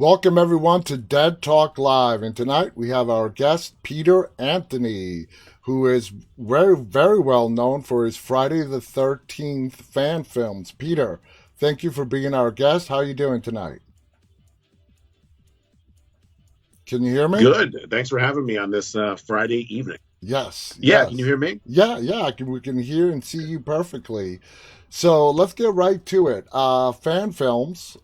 Welcome everyone to Dead Talk Live, and tonight we have our guest Peter Anthony, who is very well known for his Friday the 13th fan films. Peter, thank you for being our guest. How are you doing tonight? Can you hear me? Good. Thanks for having me on this Friday evening. Yes, Yeah, can you yes. hear me? Yeah, we can hear and see you perfectly. So let's get right to it. Fan films,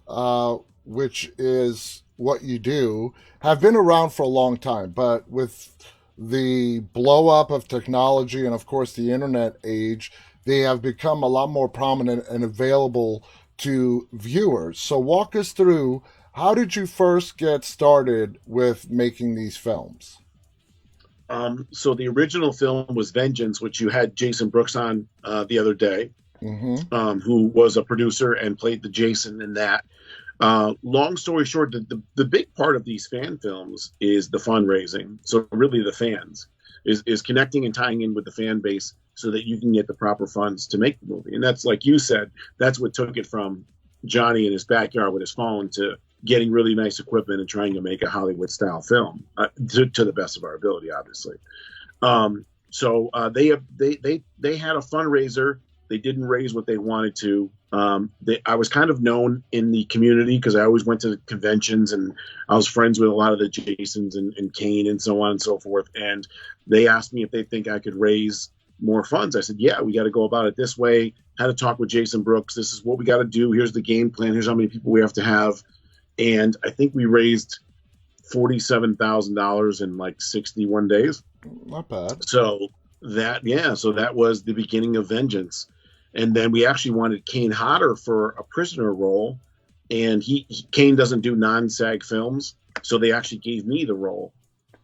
which is what you do, have been around for a long time, but with the blow up of technology and, of course, the internet age, they have become a lot more prominent and available to viewers. So walk us through, how did you first get started with making these films? So the original film was Vengeance, which you had Jason Brooks on the other day, Mm-hmm. who was a producer and played the Jason in that. Long story short, the big part of these fan films is the fundraising. So really, the fans is connecting and tying in with the fan base so that you can get the proper funds to make the movie. And that's like you said, that's what took it from Johnny in his backyard with his phone to getting really nice equipment and trying to make a Hollywood style film to the best of our ability, obviously. They had a fundraiser. They didn't raise what they wanted to. I was kind of known in the community because I always went to conventions and I was friends with a lot of the Jasons and Kane and so on and so forth. And they asked me if they think I could raise more funds. I said, yeah, we got to go about it this way. Had to talk with Jason Brooks. This is what we got to do. Here's the game plan. Here's how many people we have to have. And I think we raised $47,000 in like 61 days. Not bad. So that was the beginning of Vengeance. And then we actually wanted Kane Hodder for a prisoner role, and Kane doesn't do non-SAG films, so they actually gave me the role.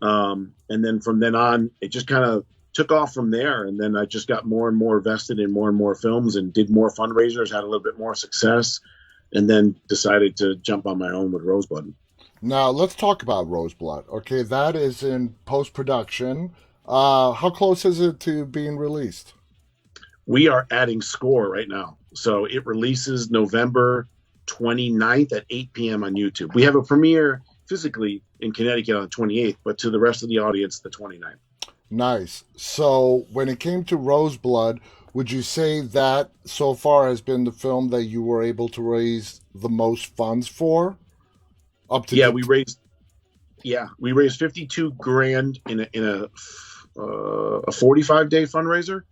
And then from then on, it just kind of took off from there. And then I just got more and more vested in more and more films and did more fundraisers, had a little bit more success, and then decided to jump on my own with Rosebud. Now let's talk about Roseblood. Okay, that is in post production. How close is it to being released? We are adding score right now. So it releases November 29th at 8 p.m. on YouTube. We have a premiere physically in Connecticut on the 28th, but to the rest of the audience, the 29th. Nice. So when it came to Roseblood, would you say that so far has been the film that you were able to raise the most funds for? Up to Yeah, the we raised we raised 52 grand in a 45-day fundraiser,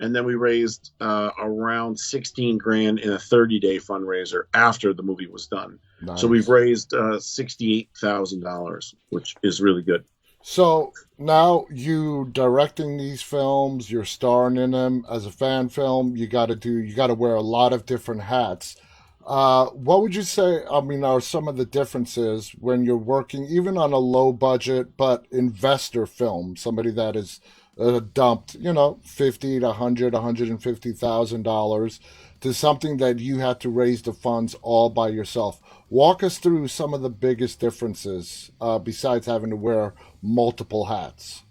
and then we raised around 16 grand in a 30-day fundraiser after the movie was done. So we've nice. raised $68,000, which is really good. So now you directing these films, you're starring in them as a fan film. You got to wear a lot of different hats. What would you say? I mean, are some of the differences when you're working even on a low budget but investor film? Somebody that is dumped, 50 to 100, $150,000 to something that you had to raise the funds all by yourself. Walk us through some of the biggest differences besides having to wear multiple hats.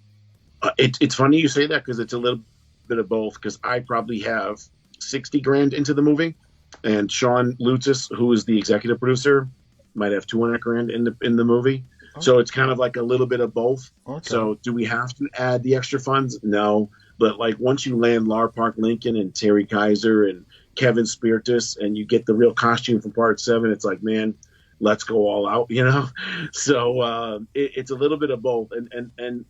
It's funny you say that because it's a little bit of both. Because I probably have 60 grand into the movie, and Sean Lutzis, who is the executive producer, might have 200 grand in the movie. So it's kind of like a little bit of both. Okay. So do we have to add the extra funds? No, but like once you land Lar Park Lincoln and Terry Kaiser and Kevin Spiritus, and you get the real costume from Part Seven, it's like, man, let's go all out, you know. So it's a little bit of both, and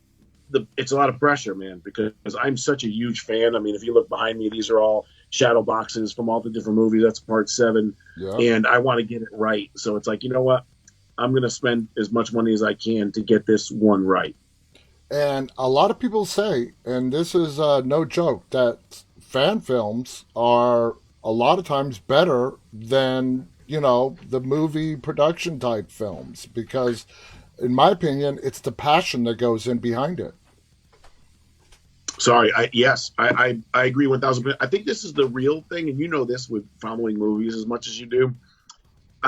it's a lot of pressure, man, because I'm such a huge fan. I mean, if you look behind me, these are all shadow boxes from all the different movies. That's Part Seven, Yeah. and I want to get it right. So it's like, you know what? I'm going to spend as much money as I can to get this one right. And a lot of people say, and this is no joke, that fan films are a lot of times better than, the movie production type films because, in my opinion, it's the passion that goes in behind it. Sorry, I agree 1,000%. I think this is the real thing, and you know this with following movies as much as you do.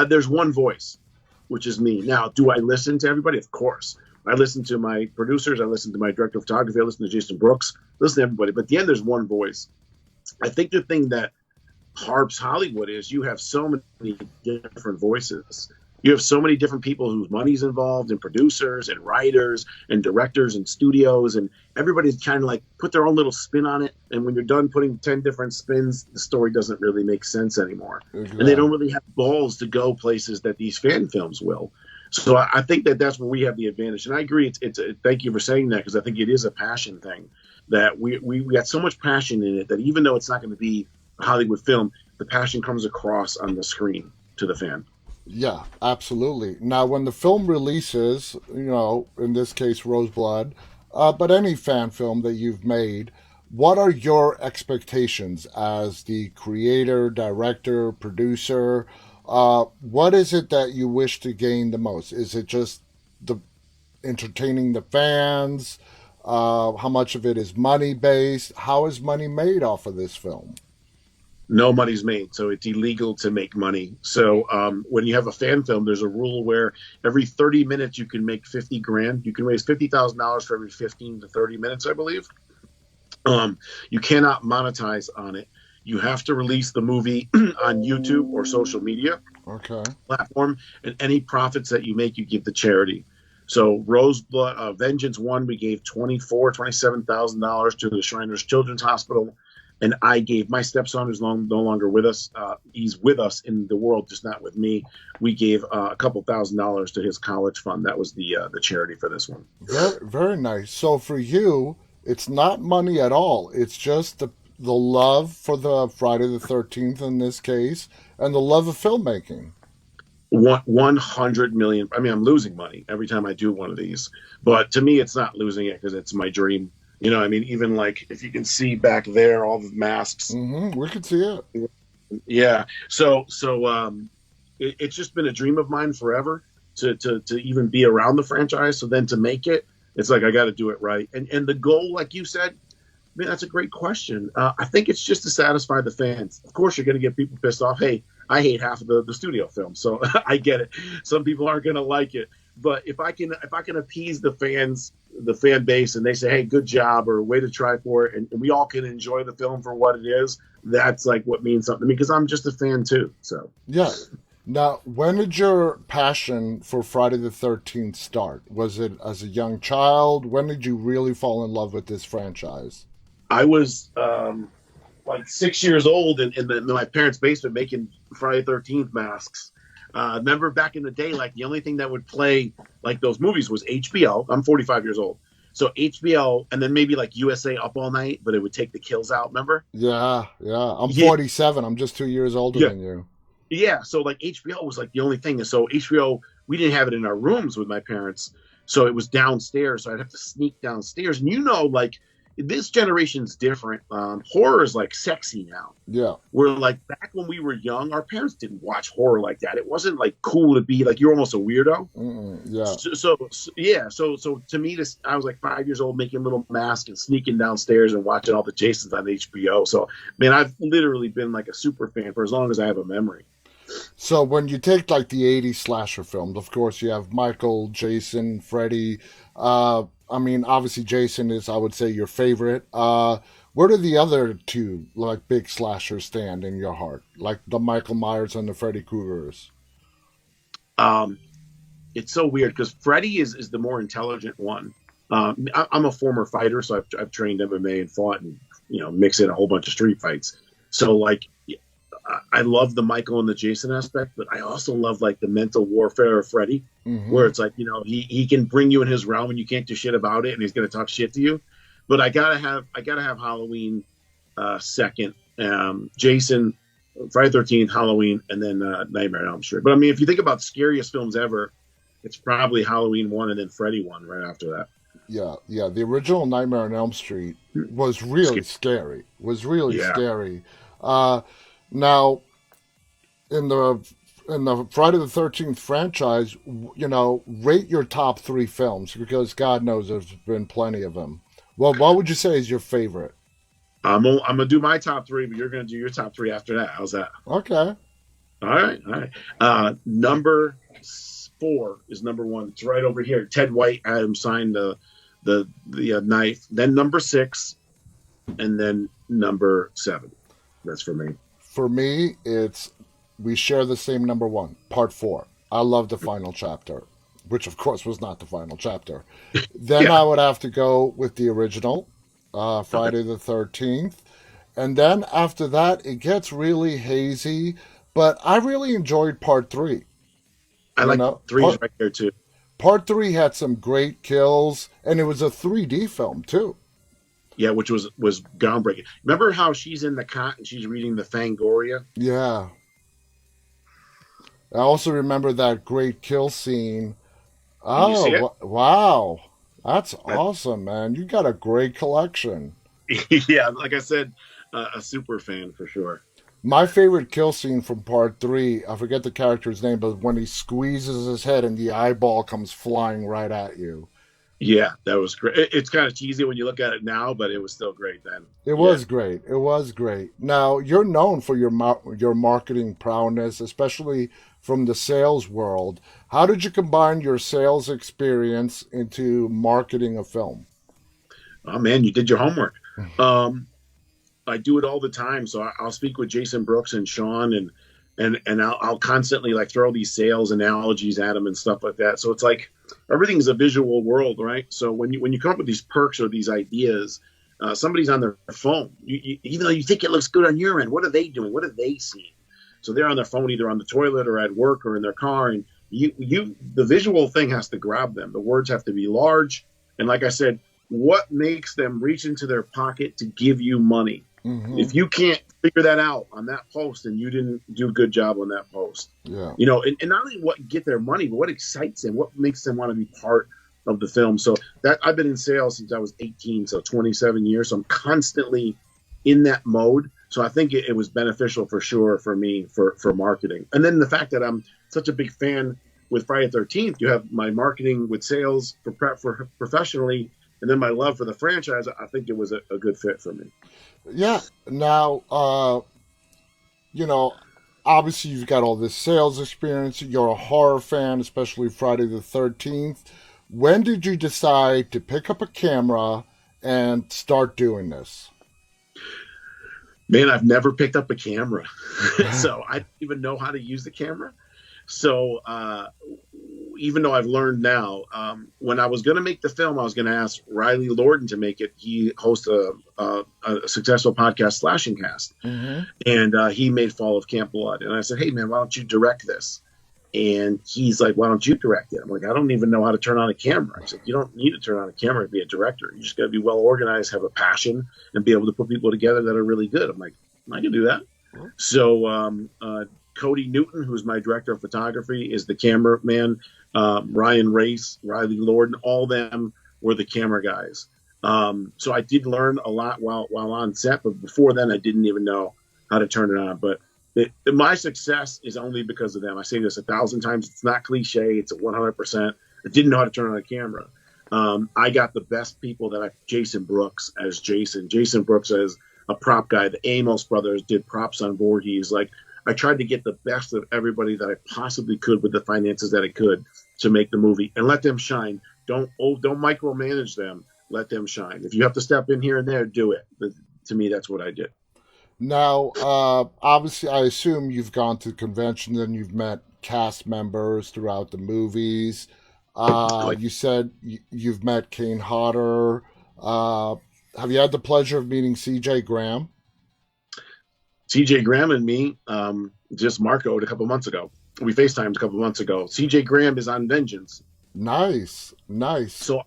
There's one voice, which is me. Now, do I listen to everybody? Of course. I listen to my producers. I listen to my director of photography. I listen to Jason Brooks. Listen to everybody. But at the end, there's one voice. I think the thing that harps Hollywood is you have so many different voices. You have so many different people whose money's involved, and producers and writers and directors and studios, and everybody's kind of like put their own little spin on it. And when you're done putting 10 different spins, the story doesn't really make sense anymore. And they Yeah. don't really have balls to go places that these fan films will. So I think that that's where we have the advantage. And I agree. Thank you for saying that, because I think it is a passion thing, that we got so much passion in it that even though it's not going to be a Hollywood film, the passion comes across on the screen to the fan. Yeah, absolutely. Now, when the film releases, in this case, Roseblood, but any fan film that you've made, what are your expectations as the creator, director, producer? What is it that you wish to gain the most? Is it just the entertaining the fans? How much of it is money based? How is money made off of this film? No money's made, so it's illegal to make money. So when you have a fan film, there's a rule where every 30 minutes you can make 50 grand. You can raise $50,000 for every 15 to 30 minutes, I believe. You cannot monetize on it. You have to release the movie on YouTube or social media Okay. platform, and any profits that you make, you give to charity. So Roseblood, Vengeance One, we gave $27,000 to the Shriners Children's Hospital, and I gave my stepson, who's no longer with us. He's with us in the world, just not with me. We gave a couple $1,000s to his college fund. That was the charity for this one. Very, very nice. So for you, it's not money at all. It's just the love for the Friday the 13th in this case, and the love of filmmaking. 100 million. I mean, I'm losing money every time I do one of these, but to me, it's not losing it because it's my dream. I mean, even like if you can see back there, all the masks. We could see it. Yeah. It's just been a dream of mine forever to even be around the franchise. So then to make it, it's like I got to do it right. And the goal, like you said, man, that's a great question. I think it's just to satisfy the fans. Of course, you're going to get people pissed off. Hey, I hate half of the studio film, so I get it. Some people aren't going to like it, but if I can appease the fans, the fan base, and they say, hey, good job, or way to try for it, and we all can enjoy the film for what it is, that's like what means something to me, because I'm just a fan too. So Yeah. Now, when did your passion for Friday the 13th start? Was it as a young child? When did you really fall in love with this franchise? I was like 6 years old in my parents' basement making Friday 13th masks. Remember back in the day, like the only thing that would play like those movies was HBO. I'm 45 years old. So HBO, and then maybe like USA Up All Night, but it would take the kills out. Remember? Yeah, yeah. I'm Yeah, 47. I'm just 2 years older yeah, than you. yeah. So like HBO was like the only thing. And so HBO, we didn't have it in our rooms with my parents. So it was downstairs. So I'd have to sneak downstairs. And like this generation's different. Horror is like sexy now. Yeah. Where like back when we were young, our parents didn't watch horror like that. It wasn't like cool to be like you're almost a weirdo. Yeah. Yeah. So to me, I was like 5 years old making little masks and sneaking downstairs and watching all the Jasons on HBO. So man, I've literally been like a super fan for as long as I have a memory. So when you take like the 80s slasher films, of course you have Michael, Jason, Freddy. I mean, obviously Jason is, I would say, your favorite. Where do the other two like big slashers stand in your heart? Like the Michael Myers and the Freddy Kruegers? Um, it's so weird because Freddy is the more intelligent one. I'm a former fighter, so I've trained MMA and fought and mix in a whole bunch of street fights. So like I love the Michael and the Jason aspect, but I also love like the mental warfare of Freddy, Mm-hmm. where it's like he can bring you in his realm and you can't do shit about it, and he's gonna talk shit to you. But I gotta have Halloween second, Jason, Friday 13th, Halloween, and then Nightmare on Elm Street. But I mean, if you think about scariest films ever, it's probably Halloween one and then Freddy one right after that. Yeah, yeah. The original Nightmare on Elm Street was really scary. Was really Yeah. scary. Uh, Now, in the Friday the 13th franchise, rate your top three films because God knows there's been plenty of them. Well, what would you say is your favorite? I'm gonna do my top three, but you're gonna do your top three after that. How's that? Okay. All right, all right. Number four is number one. It's right over here. Ted White, Adam signed the knife. Then number six, and then number seven. That's for me. For me, it's We Share the Same Number One, Part 4. I love the final chapter, which of course was not the final chapter. Then Yeah. I would have to go with the original, Okay. Friday the 13th. And then after that, it gets really hazy. But I really enjoyed part three. I You like know, threes right there too. part three had some great kills, and it was a 3D film too. Yeah, which was groundbreaking. Remember how she's in the cot and she's reading the Fangoria? Yeah. I also remember that great kill scene. Did you see it? Wow. That's That, awesome, man. You got a great collection. yeah, like I said, a super fan for sure. My favorite kill scene from part three, I forget the character's name, but when he squeezes his head and the eyeball comes flying right at you. Yeah, that was great. It's kind of cheesy when you look at it now, but it was still great then. It Yeah. was great. It was great. Now, you're known for your marketing prowess, especially from the sales world. How did you combine your sales experience into marketing a film? Oh man, you did your homework. Um, I do it all the time. So I'll speak with Jason Brooks and Sean, and I'll constantly like throw these sales analogies at them and stuff like that. So it's like everything's a visual world, right? So when you come up with these perks or these ideas, somebody's on their phone. Even though you think it looks good on your end, what are they doing? What are they seeing? So they're on their phone, either on the toilet or at work or in their car, and the visual thing has to grab them. The words have to be large, and like I said, what makes them reach into their pocket to give you money? Hmm. If you can't figure that out on that post, then you didn't do a good job on that post. Yeah. And not only what get their money, but what excites them, what makes them want to be part of the film. So that I've been in sales since I was 18, so 27 years. So I'm constantly in that mode. So I think it was beneficial for sure for me for marketing. And then the fact that I'm such a big fan with Friday the 13th, you have my marketing with sales for professionally, and then my love for the franchise. I think it was a good fit for me. Yeah. Now, you know, obviously you've got all this sales experience. You're a horror fan, especially Friday the 13th. When did you decide to pick up a camera and start doing this? Man, I've never picked up a camera, so I don't even know how to use the camera. So even though I've learned now, when I was going to make the film, I was going to ask Riley Lorden to make it. He hosts a successful podcast, Slashing Cast, Hmm. and he made Fall of Camp Blood. And I said, "Hey, man, why don't you direct this?" And he's like, "Why don't you direct it?" I'm like, "I don't even know how to turn on a camera." He's like, "You don't need to turn on a camera to be a director. You just got to be well organized, have a passion, and be able to put people together that are really good." I'm like, "I can do that." So Cody Newton, who's my director of photography, is the cameraman. Ryan Race, Riley Lorden, all them were the camera guys. So I did learn a lot while on set, but before then I didn't even know how to turn it on. But my success is only because of them. I say this 1,000 times. It's not cliche. It's a 100%. I didn't know how to turn on a camera. I got the best people Jason Brooks as Jason. Jason Brooks as a prop guy. The Amos brothers did props on Voorhees. Like I tried to get the best of everybody that I possibly could with the finances that I could to make the movie and let them shine. Don't micromanage them. Let them shine. If you have to step in here and there, do it. But to me, that's what I did. Now, obviously, I assume you've gone to conventions and you've met cast members throughout the movies. Like You said you've met Kane Hodder. Uh, have you had the pleasure of meeting C.J. Graham? CJ Graham and me just Marcoed a couple months ago. We FaceTimed a couple months ago. CJ Graham is on Vengeance. Nice, nice. So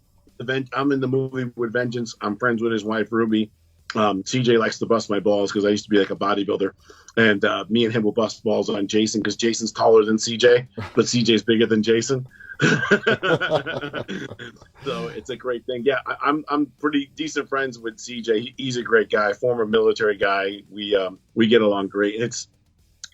I'm in the movie with Vengeance. I'm friends with his wife, Ruby. CJ likes to bust my balls because I used to be like a bodybuilder. And me and him will bust balls on Jason because Jason's taller than CJ, but CJ's bigger than Jason. So it's a great thing. Yeah, I'm pretty decent friends with CJ. He's a great guy, former military guy. We get along great. And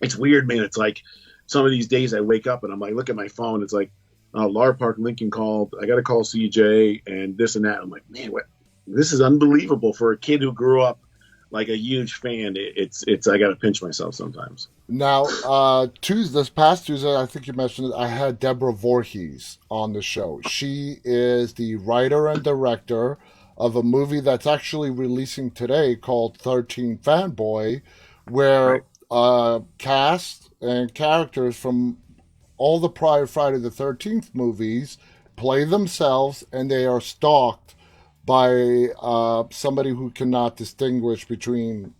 it's weird, man. It's like some of these days I wake up and I'm like, look at my phone. It's like, Lar Park Lincoln called. I got to call CJ and this and that. I'm like, man, what? This is unbelievable for a kid who grew up like a huge fan. It's I got to pinch myself sometimes. Now, this past Tuesday, I think you mentioned it, I had Deborah Voorhees on the show. She is the writer and director of a movie that's actually releasing today called 13 Fanboy, Right. where cast and characters from all the prior Friday the 13th movies play themselves, and they are stalked by somebody who cannot distinguish between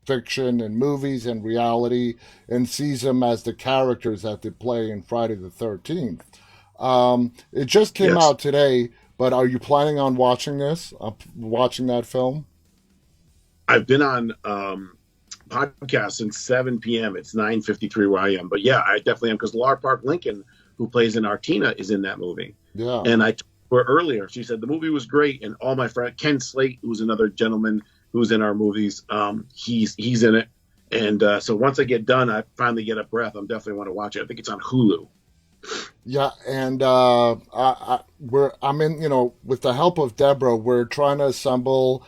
fiction and movies and reality, and sees them as the characters that they play in Friday the 13th. It just came Yes. out today, but are you planning on watching this? Watching that film? I've been on podcast since 7 p.m. It's 9:53 where I am. But yeah, I definitely am because Laura Park Lincoln, who plays in Artina, is in that movie. Yeah. And I told her earlier, she said the movie was great, and all my friends, Ken Slate, who's another gentleman who's in our movies, he's in it. And so once I get done, I finally get a breath. I'm definitely want to watch it. I think it's on Hulu. Yeah, and I'm in, with the help of Deborah, we're trying to assemble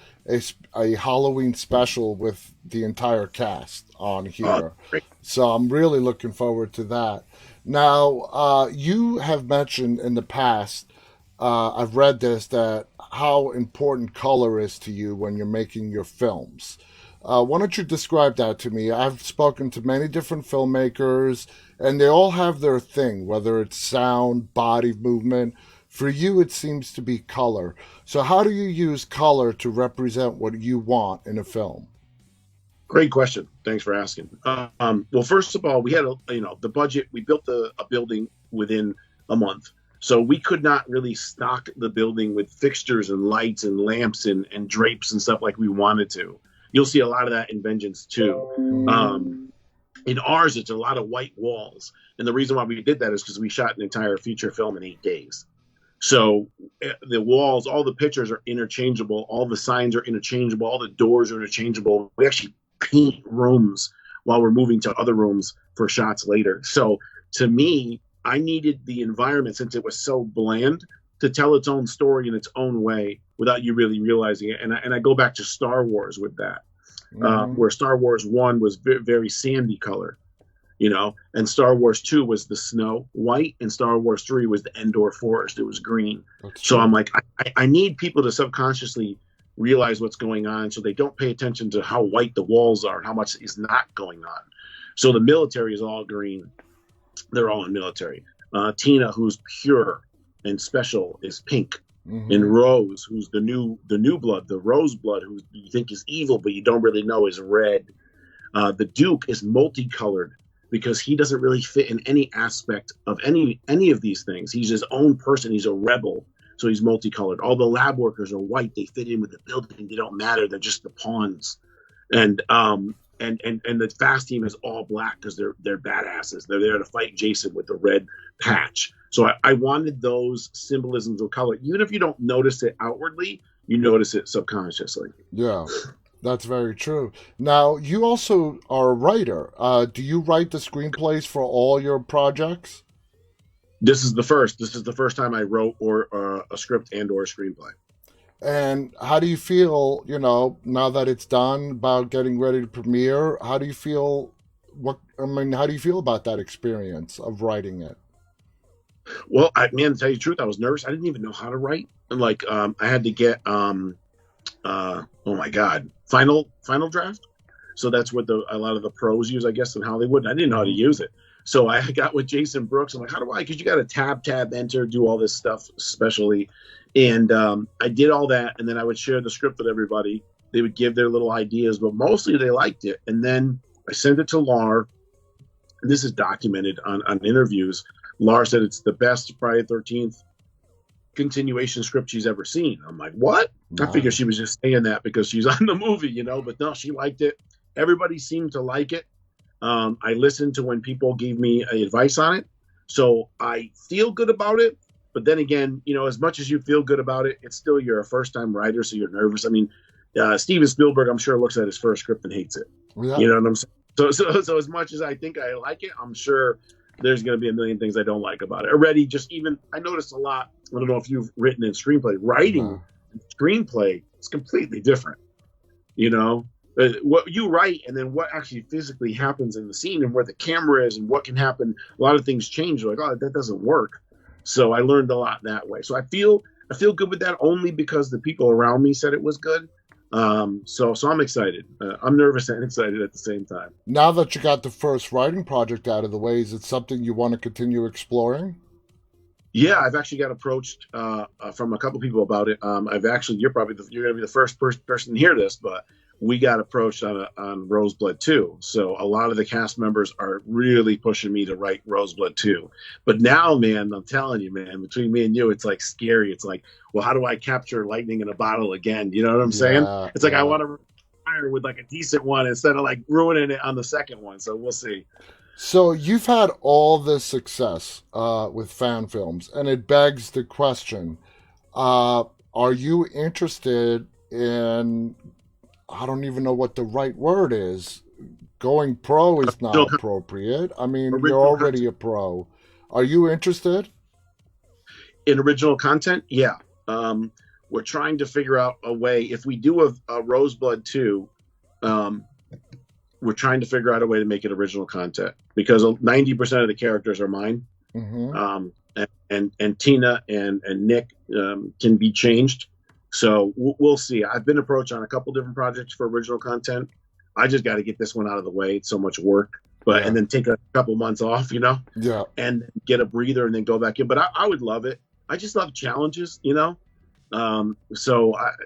a Halloween special with the entire cast on here. Great. So I'm really looking forward to that. Now, you have mentioned in the past, I've read this, that how important color is to you when you're making your films. Why don't you describe that to me? I've spoken to many different filmmakers, and they all have their thing, whether it's sound, body movement. For you, it seems to be color. So, how do you use color to represent what you want in a film? Great question. Thanks for asking. Well, first of all, we had the budget. We built a building within a month, so we could not really stock the building with fixtures and lights and lamps and drapes and stuff like we wanted to. You'll see a lot of that in Vengeance too. In ours, it's a lot of white walls, and the reason why we did that is because we shot an entire feature film in 8 days. So the walls, all the pictures are interchangeable, all the signs are interchangeable, all the doors are interchangeable. We actually paint rooms while we're moving to other rooms for shots later. So to me, I needed the environment, since it was so bland, to tell its own story in its own way without you really realizing it. And I go back to Star Wars with that, where Star Wars 1 was very sandy color, and Star Wars 2 was the snow white, and Star Wars 3 was the Endor forest. It was green. So I'm like, I need people to subconsciously realize what's going on so they don't pay attention to how white the walls are and how much is not going on. So the military is all green. They're all in military. Tina, who's pure and special, is pink. And Rose, who's the new blood, the Rose blood, who you think is evil but you don't really know, is red. The Duke is multicolored because he doesn't really fit in any aspect of any of these things. He's his own person. He's a rebel, so he's multicolored. All the lab workers are white. They fit in with the building. They don't matter. They're just the pawns. And the fast team is all black because they're badasses. They're there to fight Jason with the red patch. So I wanted those symbolisms of color. Even if you don't notice it outwardly, you notice it subconsciously. Yeah, that's very true. Now, you also are a writer. Do you write the screenplays for all your projects? This is the first. This is the first time I wrote a script and or a screenplay. And how do you feel, now that it's done, about getting ready to premiere? How do you feel? How do you feel about that experience of writing it? Well, to tell you the truth, I was nervous. I didn't even know how to write. And I had to get, oh my God, final draft. So that's what a lot of the pros use, I guess, in Hollywood. I didn't know how to use it. So I got with Jason Brooks. I'm like, how do I? Because you got to tab, enter, do all this stuff, especially. And I did all that, and then I would share the script with everybody. They would give their little ideas, but mostly they liked it. And then I sent it to Lar. This is documented on interviews. Lar said it's the best Friday the 13th continuation script she's ever seen. I'm like, what? Wow. I figured she was just saying that because she's on the movie, but no, she liked it. Everybody seemed to like it. I listened to when people gave me advice on it. So I feel good about it. But then again, as much as you feel good about it, it's still, you're a first-time writer, so you're nervous. I mean, Steven Spielberg, I'm sure, looks at his first script and hates it. Yeah. You know what I'm saying? So as much as I think I like it, I'm sure there's going to be a million things I don't like about it. Already, I noticed a lot. I don't know if you've written in screenplay. Writing screenplay is completely different. What you write and then what actually physically happens in the scene and where the camera is and what can happen. A lot of things change. You're like, oh, that doesn't work. So I learned a lot that way. So I feel good with that only because the people around me said it was good. So I'm excited. I'm nervous and excited at the same time. Now that you got the first writing project out of the way, is it something you want to continue exploring? Yeah, I've actually got approached from a couple people about it. I've actually, you're going to be the first person to hear this, but we got approached on Roseblood 2. So a lot of the cast members are really pushing me to write Roseblood 2. But now, man, I'm telling you, man, between me and you, it's like scary. It's like, well, how do I capture lightning in a bottle again? You know what I'm saying? Yeah, It's like I yeah. want to retire with like a decent one instead of like ruining it on the second one. So we'll see. So you've had all this success with fan films, and it begs the question: are you interested in? I don't even know what the right word is. Going pro is not Original, appropriate. I mean, you're original already content. a pro. Are you interested? In original content, yeah. Um, we're trying to figure out a way. If we do a Roseblood 2, um, we're trying to figure out a way to make it original content because 90% of the characters are mine. Mm-hmm. And Tina and Nick can be changed. So we'll see. I've been approached on a couple different projects for original content. I just got to get this one out of the way. It's so much work, but Yeah, and then take a couple months off, yeah. and get a breather and then go back in. But I would love it. I just love challenges.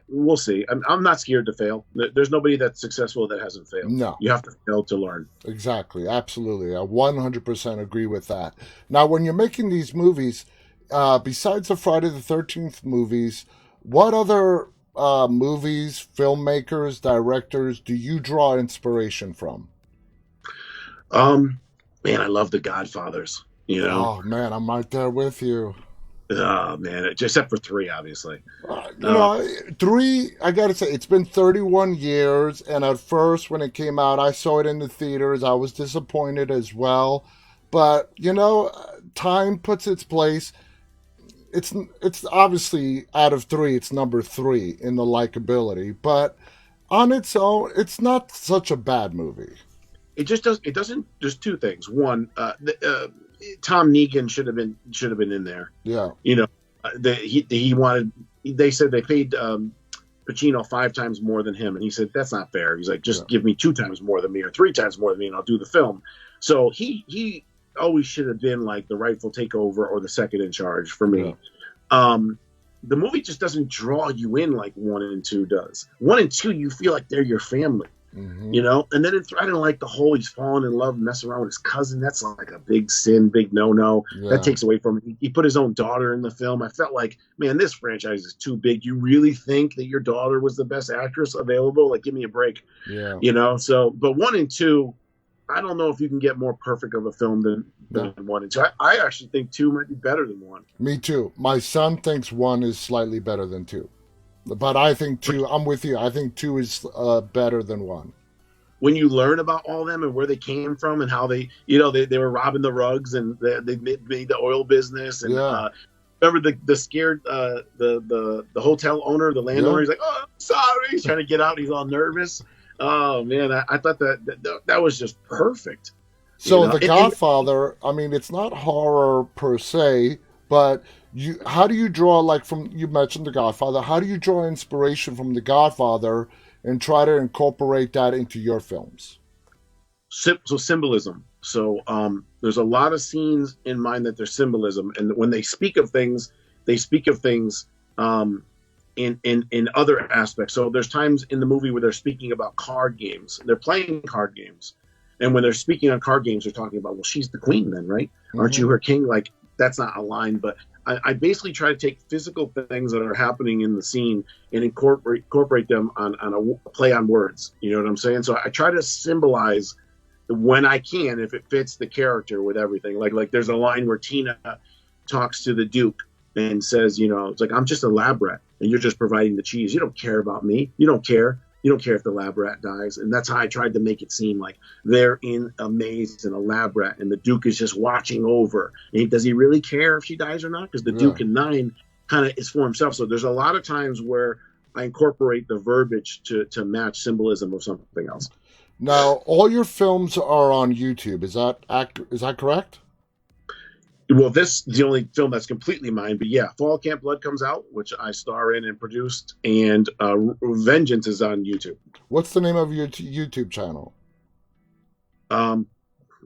We'll see. I'm not scared to fail. There's nobody that's successful that hasn't failed. No, You have to fail to learn. exactly. Absolutely. I 100% agree with that. Now, when you're making these movies, besides the Friday the 13th movies, what other movies, filmmakers, directors do you draw inspiration from? Um, Man, I love the Godfathers. Oh, man, I'm right there with you. Oh man, except for three, obviously. You Uh, know, three, I gotta say, it's been 31 years, and at first, when it came out, I saw it in the theaters. I was disappointed as well. But, time puts its place. It's obviously out of three, it's number three in the likability, but on its own, it's not such a bad movie. it just does. It doesn't. There's two things. One, Tom Negan should have been in there. Yeah, You know, he wanted. They said they paid Pacino 5 times more than him, and he said that's not fair. He's like, yeah, just give me 2 times more than me or 3 times more than me, and I'll do the film. So he always should have been like the rightful takeover or the second in charge for yeah. me. Um, the movie just doesn't draw you in like 1 and 2 does. 1 and 2, you feel like they're your family, Hmm. And then I didn't like the whole he's falling in love and messing around with his cousin. That's like a big sin, big no. That Yeah, takes away from him. He put his own daughter in the film. I felt like, man, this franchise is too big. You really think that your daughter was the best actress available? Like, give me a break, yeah, So, but 1 and 2, I don't know if you can get more perfect of a film than yeah. 1 and 2. I actually think 2 might be better than 1. Me too. My son thinks one is slightly better than two. But I think two, I'm with you. I think two is better than one. When you learn about all them and where they came from and how they were robbing the rugs and they made the oil business and Yeah, remember the scared the hotel owner, the yeah. landowner. He's like, oh, I'm sorry. He's trying to get out. He's all nervous. Oh man, I thought that was just perfect. You So know, The Godfather, I mean, it's not horror per se, but how do you draw, like, from, you mentioned The Godfather, how do you draw inspiration from The Godfather and try to incorporate that into your films? so symbolism. So there's a lot of scenes in mine that there's symbolism, and when they speak of things in other aspects. So there's times in the movie where they're speaking about card games. They're playing card games, and when they're speaking on card games, they're talking about, well, she's the queen, then, right? Aren't you Hmm. her king? Like that's not a line, but I basically try to take physical things that are happening in the scene and incorporate them on a play on words. You know what I'm saying? So I try to symbolize when I can, if it fits the character with everything. Like there's a line where Tina talks to the Duke and says, it's like, I'm just a lab rat and you're just providing the cheese. You don't care about me. You don't care. You don't care if the lab rat dies. And that's how I tried to make it seem like they're in a maze in a lab rat and the Duke is just watching over. And does he really care if she dies or not? Because the Yeah. Duke in 9 kind of is for himself. So there's a lot of times where I incorporate the verbiage to match symbolism of something else. Now, all your films are on YouTube. Is that correct? Well, this is the only film that's completely mine, but yeah, Fall Camp Blood comes out, which I star in and produced, and Vengeance is on YouTube. What's the name of your YouTube channel? Um,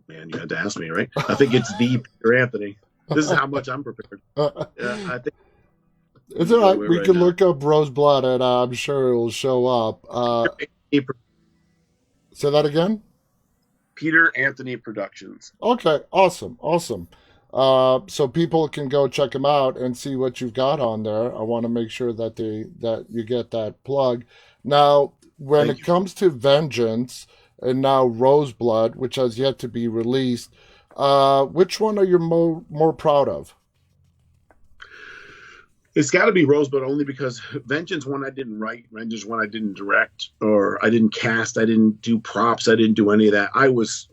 Man, you had to ask me, right? I think it's the Peter Anthony. This is how much I'm prepared. I think It's all right. We right can now. look up Roseblood, and I'm sure it will show up. Say that again. Peter Anthony Productions. Okay, awesome, awesome. So people can go check them out and see what you've got on there. I want to make sure that that you get that plug. Now, when Thank it you. comes to Vengeance and now Roseblood, which has yet to be released, which one are you more proud of? It's got to be Rosebud only because Vengeance one I didn't write, Vengeance one I didn't direct, or I didn't cast, I didn't do props, I didn't do any of that.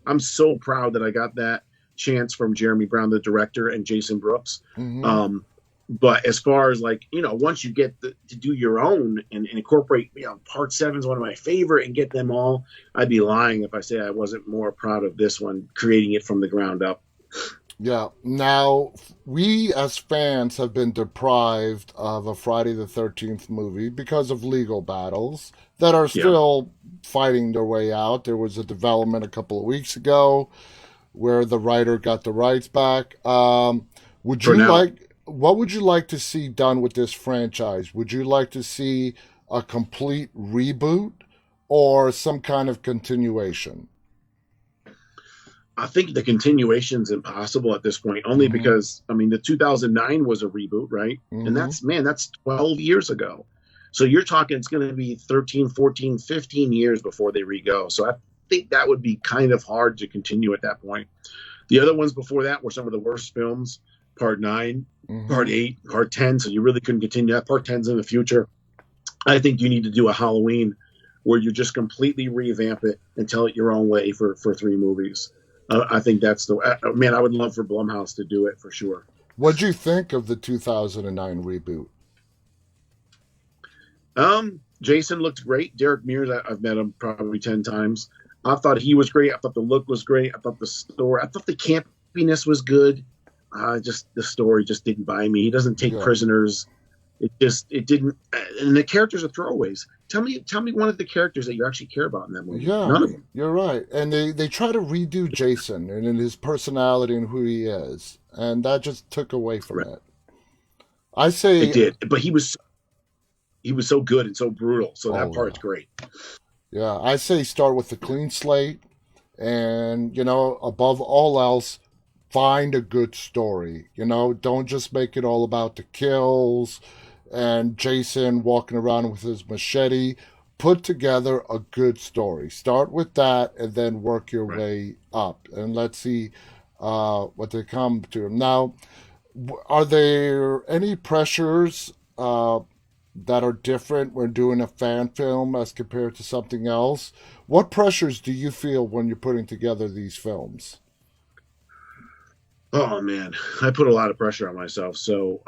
I'm so proud that I got that chance from Jeremy Brown, the director, and Jason Brooks. Hmm. But as far as like, once you get to do your own and incorporate, Part Seven is one of my favorite, and get them all, I'd be lying if I say I wasn't more proud of this one, creating it from the ground up. Yeah. Now, we as fans have been deprived of a Friday the 13th movie because of legal battles that are Yeah, still fighting their way out. There was a development a couple of weeks ago where the writer got the rights back. Would for you now. like, what would you like to see done with this franchise? Would you like to see a complete reboot or some kind of continuation? I think the continuation's impossible at this point, only Mm-hmm. because the 2009 was a reboot, right? And Mm-hmm. that's 12 years ago. So you're talking it's going to be 13, 14, 15 years before they re-go. So I think that would be kind of hard to continue at that point. The other ones before that were some of the worst films, Part 9, Mm-hmm. Part 8, Part 10, so you really couldn't continue that. Part 10's in the future. I think you need to do a Halloween where you just completely revamp it and tell it your own way for three movies. I think that's man. I would love for Blumhouse to do it for sure. What'd you think of the 2009 reboot? Jason looked great. Derek Mears, I've met him probably 10 times. I thought he was great. I thought the look was great. I thought the story. I thought the campiness was good. Just the story just didn't buy me. He doesn't take Yeah. prisoners. It didn't. And the characters are throwaways. Tell me one of the characters that you actually care about in that movie. Yeah, None of them. you're right. And they try to redo Jason and in his personality and who he is. And that just took away from Right. it. I It say, did, but he was so good and so brutal. So that oh, part's yeah. great. Yeah, I say start with a clean slate and, above all else, find a good story. Don't just make it all about the kills and Jason walking around with his machete. Put together a good story. Start with that and then work your Right. way up. And let's see what they come to. Now, are there any pressures that are different when doing a fan film as compared to something else? What pressures do you feel when you're putting together these films? Oh man, I put a lot of pressure on myself. So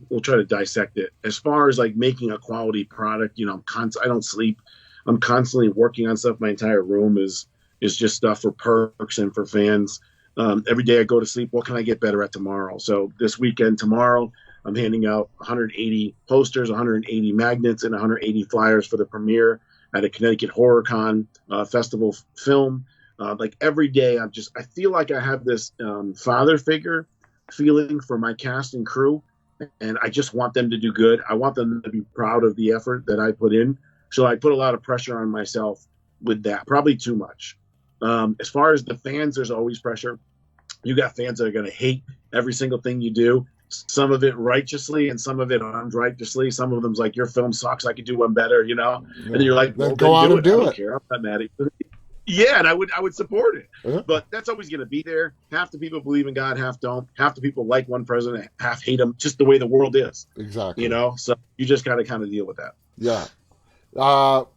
we'll try to dissect it. As far as like making a quality product, I don't sleep. I'm constantly working on stuff. My entire room is just stuff for perks and for fans. Every day I go to sleep. What can I get better at tomorrow? So this weekend, tomorrow, I'm handing out 180 posters, 180 magnets, and 180 flyers for the premiere at a Connecticut Horror Con festival film. Like every day, I feel like I have this father figure feeling for my cast and crew, and I just want them to do good. I want them to be proud of the effort that I put in. So I put a lot of pressure on myself with that, probably too much. As far as the fans, there's always pressure. You got fans that are going to hate every single thing you do. Some of it righteously and some of it unrighteously. Some of them's like, your film sucks. I could do one better, And then Yeah. you're like, Then well, go then out do and it. I do don't it. care. I'm not mad at you. Yeah, and I would support it. Yeah, But that's always going to be there. Half the people believe in God, half don't. Half the people like one president, half hate him. Just the way the world is, exactly. So you just got to kind of deal with that. Yeah.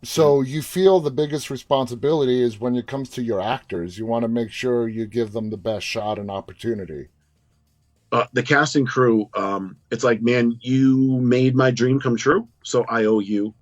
So you feel the biggest responsibility is when it comes to your actors. You want to make sure you give them the best shot and opportunity. The cast and crew, it's like, man, you made my dream come true, so I owe you.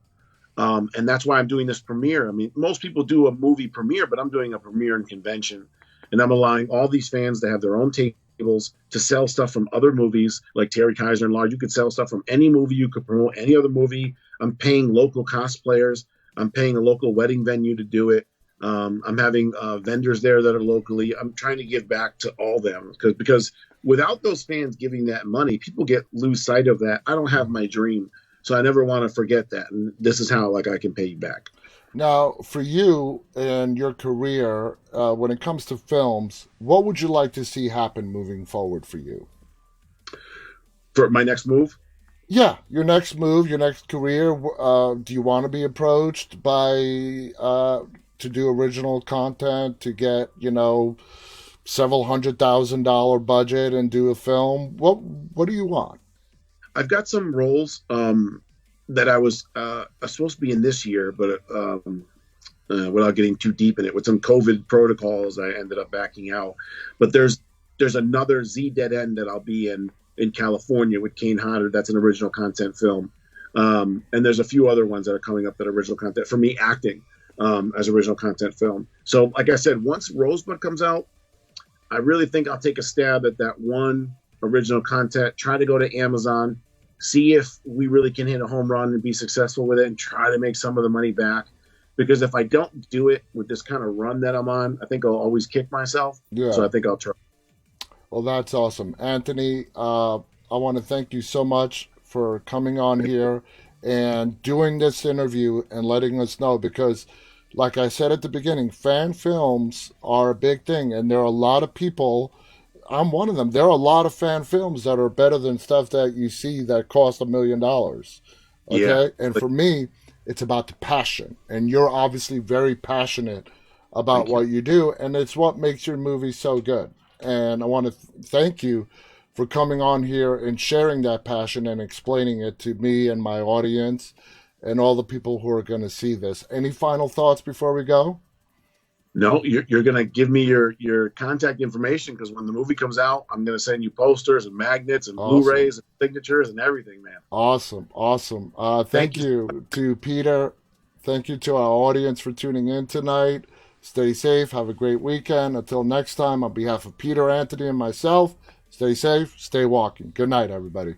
And that's why I'm doing this premiere. I mean, most people do a movie premiere, but I'm doing a premiere and convention, and I'm allowing all these fans to have their own take tables to sell stuff from other movies like Terry Kaiser and Lars. You could sell stuff from any movie. You could promote any other movie. I'm paying local cosplayers. I'm paying a local wedding venue to do it. I'm having vendors there that are locally. I'm trying to give back to all them because without those fans giving that money, people lose sight of that. I don't have my dream, so I never want to forget that. And this is how I can pay you back. Now, for you and your career, when it comes to films, what would you like to see happen moving forward for you? For my next move, Yeah, your next move, your next career. Do you want to be approached by to do original content to get several $100,000 budget and do a film? What do you want? I've got some roles that I was supposed to be in this year, but without getting too deep in it, with some COVID protocols, I ended up backing out. But there's another Z Dead End that I'll be in California with Kane Hodder. That's an original content film. And there's a few other ones that are coming up that are original content for me acting as original content film. So, like I said, once Rosebud comes out, I really think I'll take a stab at that one original content, try to go to Amazon, see if we really can hit a home run and be successful with it and try to make some of the money back. Because if I don't do it with this kind of run that I'm on, I think I'll always kick myself. Yeah. So I think I'll try. Well, that's awesome. Anthony, I want to thank you so much for coming on here and doing this interview and letting us know because, like I said at the beginning, fan films are a big thing, and there are a lot of people. I'm one of them. There are a lot of fan films that are better than stuff that you see that cost $1 million. Yeah. Okay? And for me, it's about the passion. And you're obviously very passionate about what you do, and it's what makes your movie so good. And I want to thank you for coming on here and sharing that passion and explaining it to me and my audience and all the people who are going to see this. Any final thoughts before we go? No, you're going to give me your contact information because when the movie comes out, I'm going to send you posters and magnets and Awesome. Blu-rays and signatures and everything, man. Awesome. Awesome. Thank you to Peter. Thank you to our audience for tuning in tonight. Stay safe. Have a great weekend. Until next time, on behalf of Peter, Anthony, and myself, stay safe, stay walking. Good night, everybody.